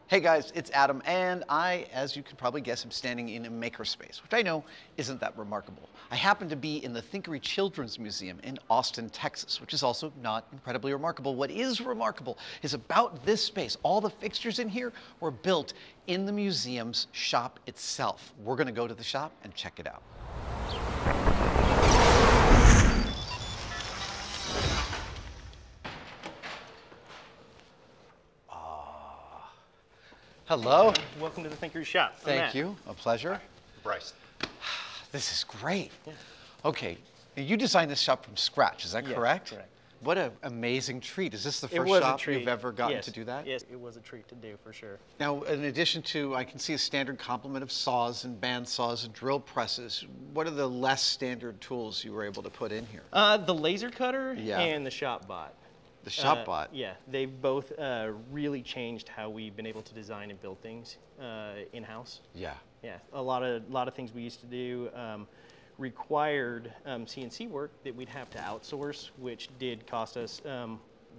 Hey guys, it's Adam, and I, as you can probably guess, am standing in a makerspace, which I know isn't that remarkable. I happen to be in the Thinkery Children's Museum in Austin, Texas, which is also not incredibly remarkable. What is remarkable is about this space. All the fixtures in here were built in the museum's shop itself. We're going to go to the shop and check it out. Hello. Welcome to the Thinkery shop. Thank you. A pleasure. Bryce. This is great. Yeah. Okay. Now, you designed this shop from scratch, is that correct? Correct. What an amazing treat. Is this the It first was a shop treat. you've ever gotten Yes. to do that? Yes, it was a treat to do for sure. Now, in addition to, I can see a standard complement of saws and band saws and drill presses. What are the less standard tools you were able to put in here? The laser cutter Yeah. and the shop bot. The shop bot? Yeah, they've both really changed how we've been able to design and build things in-house. Yeah. Yeah, a lot of things we used to do required CNC work that we'd have to outsource, which did cost us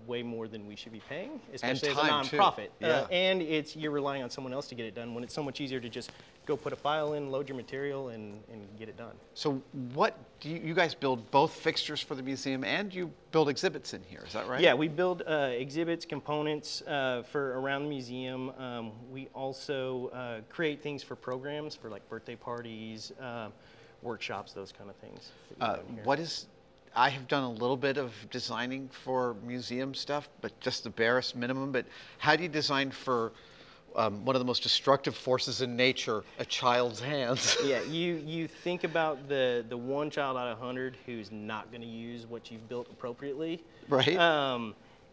way more than we should be paying, especially as a time, too. nonprofit. Yeah. And you're relying on someone else to get it done when it's so much easier to just go put a file in, load your material, and get it done. So what do you guys build both fixtures for the museum and you build exhibits in here, is that right? Yeah, we build exhibits, components for around the museum. We also create things for programs, for like birthday parties, workshops, those kind of things. I have done a little bit of designing for museum stuff, but just the barest minimum. But how do you design for one of the most destructive forces in nature, a child's hands? Yeah, you think about the one child out of 100 who's not going to use what you've built appropriately. Right.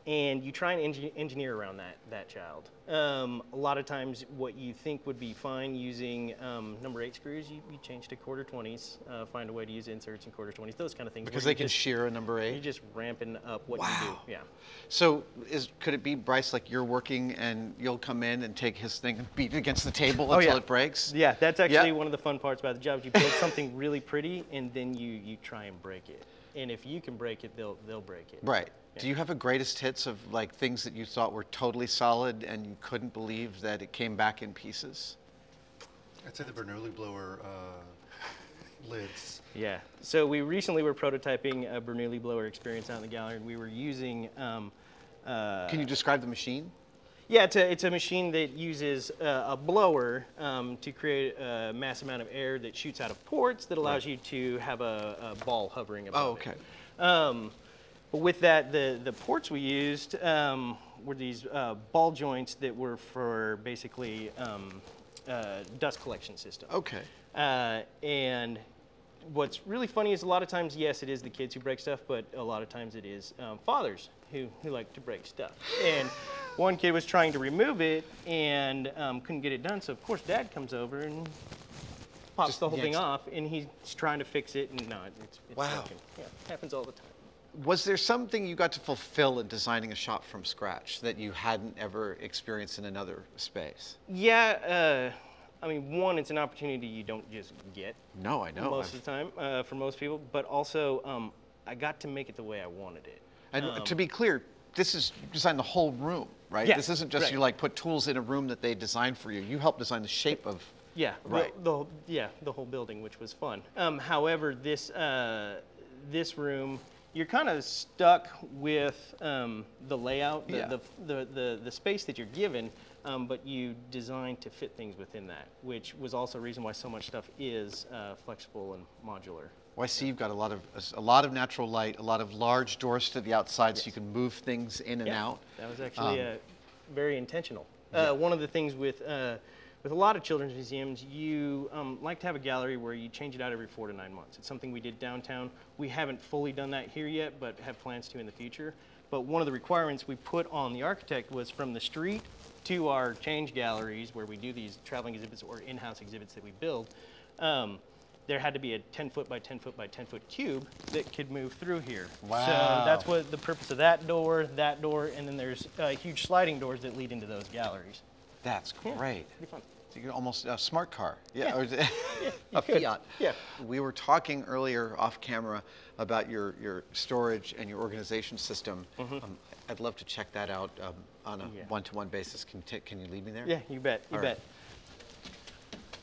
And you try and engineer around that child. A lot of times what you think would be fine using number 8 screws, you change to quarter 20s, find a way to use inserts in quarter 20s, those kind of things. Because they can shear a number 8? You're just ramping up what you do. Yeah. So could it be, Bryce, like you're working and you'll come in and take his thing and beat it against the table until it breaks? Yeah, that's actually one of the fun parts about the job. You build something really pretty and then you try and break it. And if you can break it, they'll break it. Right. Yeah. Do you have a greatest hits of like things that you thought were totally solid and you couldn't believe that it came back in pieces? I'd say the Bernoulli blower lids. Yeah. So we recently were prototyping a Bernoulli blower experience out in the gallery, and we were using. Can you describe the machine? Yeah, it's a machine that uses a blower to create a mass amount of air that shoots out of ports that allows you to have a ball hovering above it. But with that, the ports we used were these ball joints that were for basically dust collection system. Okay. And what's really funny is a lot of times, yes, it is the kids who break stuff, but a lot of times it is fathers who like to break stuff. And one kid was trying to remove it and couldn't get it done, so of course Dad comes over and pops Just the whole thing yanks. off, and he's trying to fix it, and no, it's Wow. broken. Yeah, happens all the time. Was there something you got to fulfill in designing a shop from scratch that you hadn't ever experienced in another space? Yeah, I mean, one, it's an opportunity you don't just get. No, I know. Most of the time, for most people, but also I got to make it the way I wanted it. And to be clear, this is you designed the whole room, right? Yeah, This isn't just right. you like put tools in a room that they designed for you. You helped design the shape of. Yeah, Right. the whole building, which was fun. However, this room, you're kind of stuck with the layout, the space that you're given, but you designed to fit things within that, which was also a reason why so much stuff is flexible and modular. Well, I see you've got a lot of natural light, a lot of large doors to the outside, so you can move things in and out. That was actually very intentional. One of the things with a lot of children's museums, you like to have a gallery where you change it out every 4 to 9 months. It's something we did downtown. We haven't fully done that here yet, but have plans to in the future. But one of the requirements we put on the architect was from the street to our change galleries, where we do these traveling exhibits or in-house exhibits that we build, there had to be a 10-foot by 10-foot by 10-foot cube that could move through here. Wow. So that's what the purpose of that door, and then there's huge sliding doors that lead into those galleries. That's great. Pretty fun. So you can almost a smart car. Yeah. Or a could. Fiat. Yeah. We were talking earlier off camera about your storage and your organization system. I'd love to check that out on a one-to-one basis. Can you lead me there? Yeah, you bet. You All bet.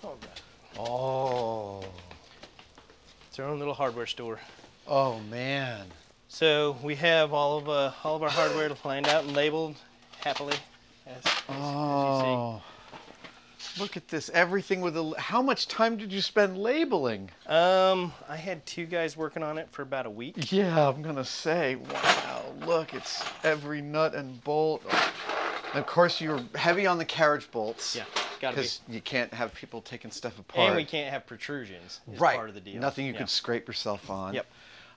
right. Oh. It's our own little hardware store. Oh man. So we have all of our hardware lined out and labeled happily, as you see. Look at this. Everything with a. How much time did you spend labeling? I had 2 guys working on it for about a week. Yeah, I'm gonna say. Wow. Look, it's every nut and bolt. And of course, you're heavy on the carriage bolts. Yeah, gotta be. Because you can't have people taking stuff apart. And we can't have protrusions. Is Right. Part of the deal. Nothing you could scrape yourself on. Yep.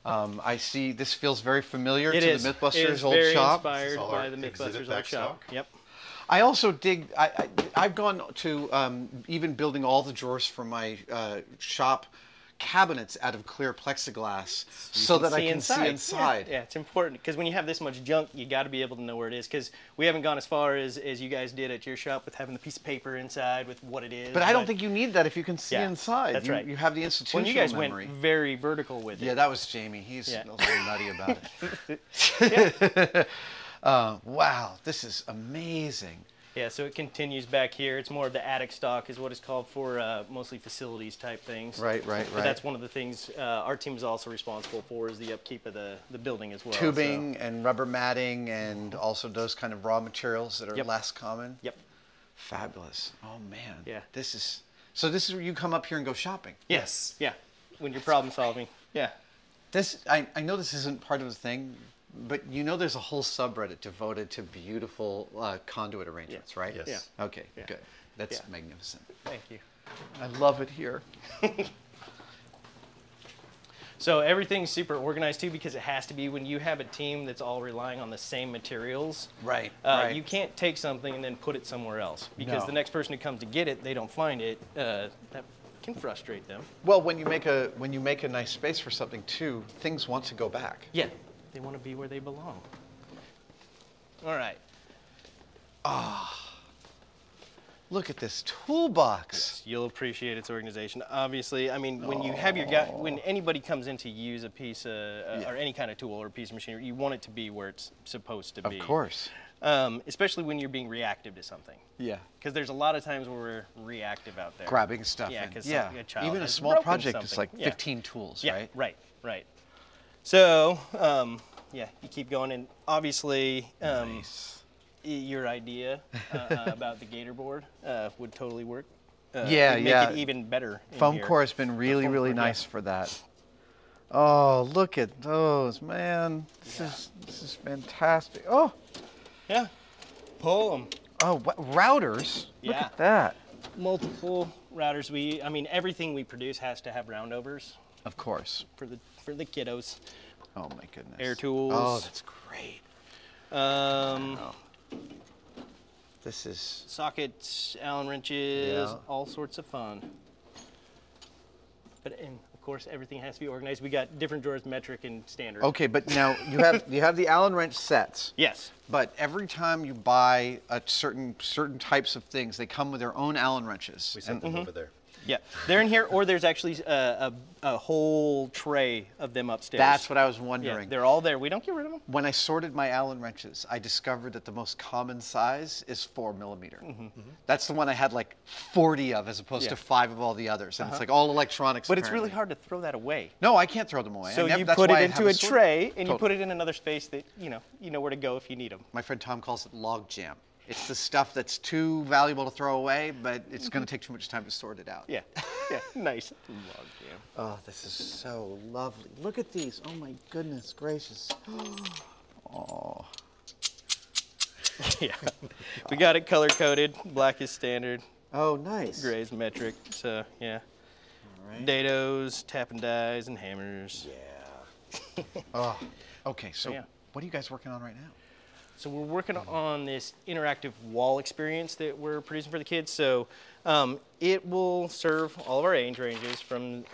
I see. This feels very familiar It to is. the It MythBusters is old very shop. inspired all by our the exhibit MythBusters old shop. backstock. Yep. I also dig. I've gone to even building all the drawers for my shop cabinets out of clear plexiglass so that I can see inside. Yeah, it's important because when you have this much junk, you got to be able to know where it is. Because we haven't gone as far as you guys did at your shop with having the piece of paper inside with what it is. But I don't think you need that if you can see inside. That's right. You have the institutional When you guys memory. went very vertical with it. Yeah, that was Jamie. He's a little nutty about Yeah. it. Wow, this is amazing. Yeah, so it continues back here. It's more of the attic stock is what it's called for mostly facilities type things. Right. But that's one of the things our team is also responsible for is the upkeep of the building as well. Tubing and rubber matting and also those kind of raw materials that are less common. Yep. Fabulous. Oh man. Yeah. This is where you come up here and go shopping. Yes. Yeah. When you're problem solving. Yeah. I know this isn't part of the thing, but you know there's a whole subreddit devoted to beautiful conduit arrangements, right? Yes. Yeah. Okay, good. That's magnificent. Thank you. I love it here. So everything's super organized too because it has to be when you have a team that's all relying on the same materials. Right. You can't take something and then put it somewhere else because the next person who comes to get it, they don't find it. That can frustrate them. Well, when you make a nice space for something too, things want to go back. Yeah. They want to be where they belong. All right. Look at this toolbox. You'll appreciate its organization. Obviously, I mean, when you have when anybody comes in to use a piece or any kind of tool or piece of machinery, you want it to be where it's supposed to be. Of course. Especially when you're being reactive to something. Yeah. Because there's a lot of times where we're reactive out there. Grabbing stuff. Yeah, in. because a child even a has small broken project is something. like 15 tools, right? Right. So, you keep going, and obviously, Nice. your idea about the gator board would totally work. Would make it even better. Foam core has been really, really nice for that. Oh, look at those, man. This is fantastic. Oh. Yeah. Pull them. Oh, routers. Look Yeah. at that. Multiple routers. I mean, everything we produce has to have roundovers Of course. for the kiddos. Oh my goodness. Air tools. Oh, that's great. This is Sockets, Allen wrenches, Yeah. all sorts of fun. And of course, everything has to be organized. We got different drawers, metric and standard. okay, but now you have the Allen wrench sets. Yes. But every time you buy a certain types of things, they come with their own Allen wrenches. We sent them over there. Yeah, they're in here, or there's actually a whole tray of them upstairs. That's what I was Yeah, wondering. they're all there. We don't get rid of them. When I sorted my Allen wrenches, I discovered that the most common size is 4mm. That's the one I had like 40 of as opposed to 5 of all the others. And it's like all electronics. But it's apparently. really hard to throw that away. No, I can't throw them away. So you that's put why it I have into a sort- tray, and you Totally. put it in another space that you know where to go if you need them. My friend Tom calls it log jam. It's the stuff that's too valuable to throw away, but it's going to take too much time to sort it out. Yeah, nice. Log jam. Oh, this is so lovely. Look at these. Oh my goodness gracious. Oh. Yeah, we got it color coded. Black is standard. Oh, nice. Gray is metric. So yeah. All right. Dados, tap and dies, and hammers. Yeah. Oh. Okay, so Yeah. what are you guys working on right now? So we're working on this interactive wall experience that we're producing for the kids. So it will serve all of our age ranges from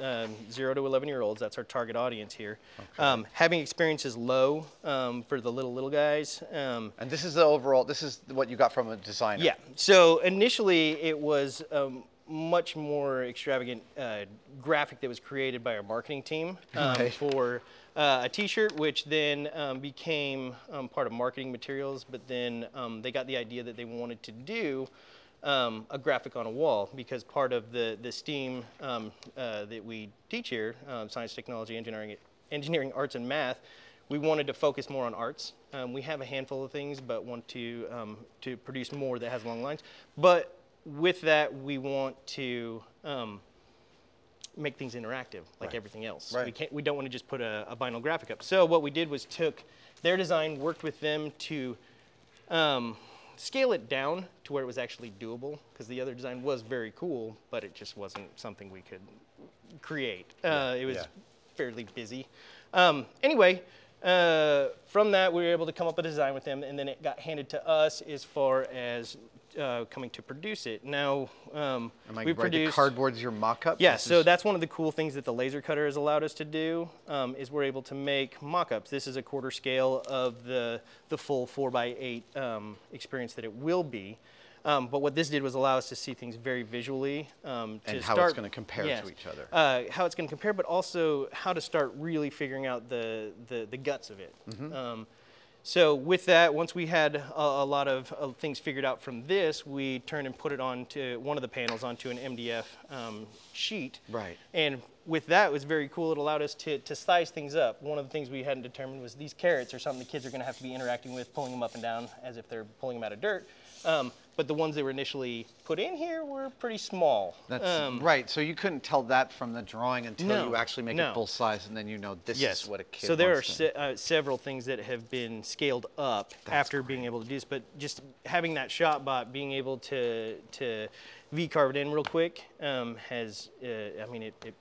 0 to 11-year-olds. That's our target audience here. Okay. Having experience is low for the little guys. And this is the overall, this is what you got from a designer. Yeah. So initially it was much more extravagant graphic that was created by our marketing team Right. for a T-shirt, which then became part of marketing materials, but then they got the idea that they wanted to do a graphic on a wall, because part of the STEAM that we teach here, science, technology, engineering, arts, and math, we wanted to focus more on arts. We have a handful of things, but want to produce more that has long lines. But with that, we want to make things interactive, like everything else. Right. We don't want to just put a vinyl graphic up. So what we did was took their design, worked with them to scale it down to where it was actually doable, because the other design was very cool, but it just wasn't something we could create. It was fairly busy. Anyway, from that, we were able to come up with a design with them, and then it got handed to us as far as coming to produce it. Now, we produced... cardboard's your mock-up? Yeah, so that's one of the cool things that the laser cutter has allowed us to do, is we're able to make mock-ups. This is a quarter scale of the full 4x8 experience that it will be. But what this did was allow us to see things very visually. And how it's going to compare to each other. How it's going to compare, but also how to start really figuring out the guts of it. So with that, once we had a lot of things figured out from this, we turned and put it onto one of the panels onto an MDF sheet. Right. And with that, it was very cool. It allowed us to size things up. One of the things we hadn't determined was these carrots are something the kids are going to have to be interacting with, pulling them up and down as if they're pulling them out of dirt. But the ones that were initially put in here were pretty small. That's right. So you couldn't tell that from the drawing until you actually make it full size, and then you know this is what a kid So there wants are several things that have been scaled up after being able to do this, but just having that shot bot, being able to V-carve it in real quick has, I mean, it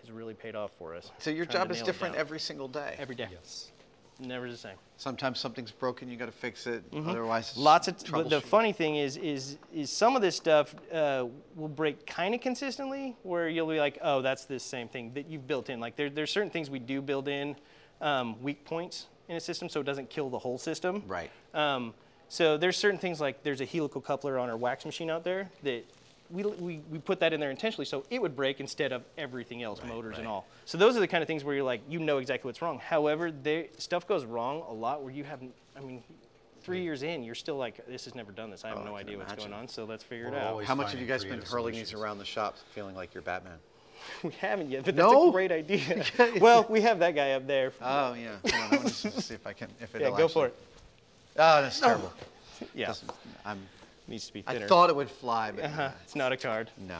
has really paid off for us. So your job is different every single day? Every day. Yes. Never the same. Sometimes something's broken, you got to fix it. Otherwise, it's lots of. But the funny thing is some of this stuff will break kind of consistently, where you'll be like, oh, that's this same thing that you've built in. Like there's certain things we do build in weak points in a system, so it doesn't kill the whole system. Right. So there's certain things, like there's a helical coupler on our wax machine out there that we put that in there intentionally so it would break instead of everything else, motors and all. So those are the kind of things where you're like, you know exactly what's wrong. However, stuff goes wrong a lot where you haven't, I mean, 3 years in, you're still like, this has never done this. I have no idea what's going on, so let's figure it out. How much have you guys been hurling these around the shop feeling like you're Batman? We haven't yet, but that's a great idea. Well, we have that guy up there. Oh, yeah. Hold on, I want to see if I can, if it'll go for it. Oh, that's terrible. Yeah. Needs to be thinner. I thought it would fly, but it's not a card. No.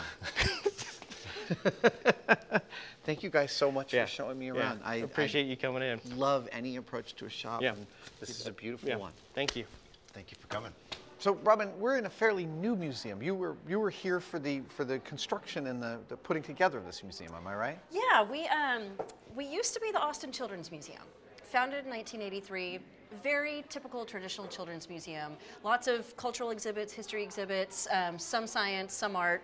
Thank you guys so much for showing me around. I appreciate you coming in. Love any approach to a shop. And this is a beautiful one. Thank you. Thank you for coming. So, Robin, we're in a fairly new museum. You were here for the construction and the putting together of this museum. Am I right? Yeah, we used to be the Austin Children's Museum, founded in 1983. Very typical traditional children's museum. Lots of cultural exhibits, history exhibits, some science, some art.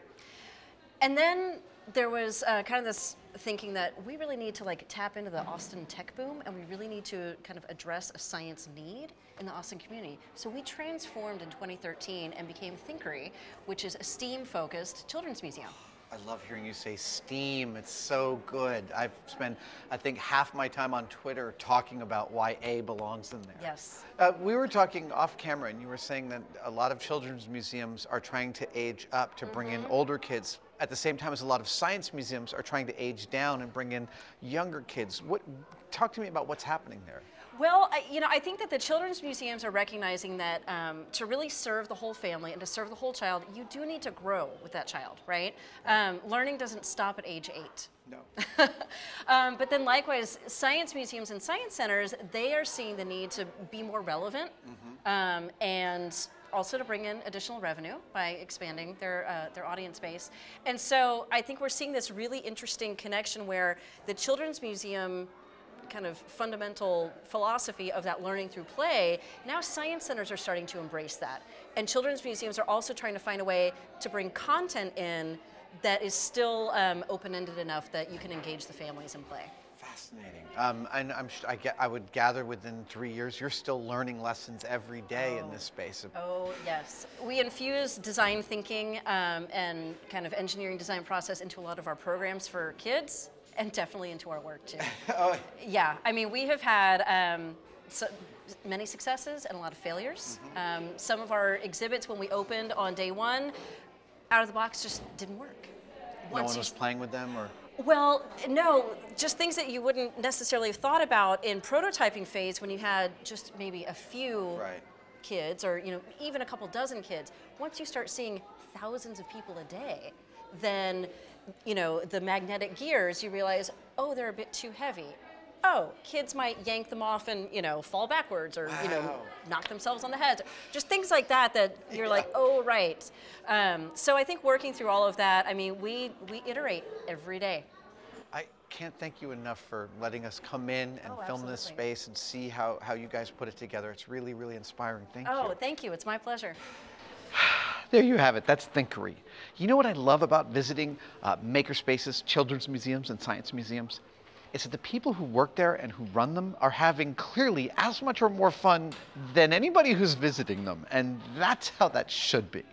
And then there was kind of this thinking that we really need to like tap into the Austin tech boom, and we really need to kind of address a science need in the Austin community. So we transformed in 2013 and became Thinkery, which is a STEAM-focused children's museum. I love hearing you say STEAM. It's so good. I've spent, I think, half my time on Twitter talking about why A belongs in there. Yes. We were talking off camera, and you were saying that a lot of children's museums are trying to age up to bring in older kids, at the same time as a lot of science museums are trying to age down and bring in younger kids. Talk to me about what's happening there. Well, I think that the children's museums are recognizing that to really serve the whole family and to serve the whole child, you do need to grow with that child, right? Learning doesn't stop at age 8. No. But then likewise, science museums and science centers, they are seeing the need to be more relevant and also to bring in additional revenue by expanding their audience base. And so I think we're seeing this really interesting connection where the children's museum kind of fundamental philosophy of that learning through play, now science centers are starting to embrace that. And children's museums are also trying to find a way to bring content in that is still open-ended enough that you can engage the families in play. Fascinating. And I would gather within 3 years, you're still learning lessons every day in this space. Oh, yes. We infuse design thinking and kind of engineering design process into a lot of our programs for kids And definitely into our work too. Oh, Yeah, I mean, we have had many successes and a lot of failures. Some of our exhibits when we opened on day one, out of the box just didn't work. no one was playing with them, or? Well, no, just things that you wouldn't necessarily have thought about in prototyping phase when you had just maybe a few Right. kids, or even a couple dozen kids. Once you start seeing thousands of people a day, then the magnetic gears, you realize, oh, they're a bit too heavy. Oh, kids might yank them off and fall backwards, or Wow. knock themselves on the head. Just things like that you're like, oh, right. So I think working through all of that, I mean, we iterate every day. I can't thank you enough for letting us come in and Oh, film this absolutely. space and see how you guys put it together. It's really, really inspiring. Thank you. Oh, thank you. It's my pleasure. There you have it. That's Thinkery. You know what I love about visiting makerspaces, children's museums, and science museums? It's that the people who work there and who run them are having clearly as much or more fun than anybody who's visiting them. And that's how that should be.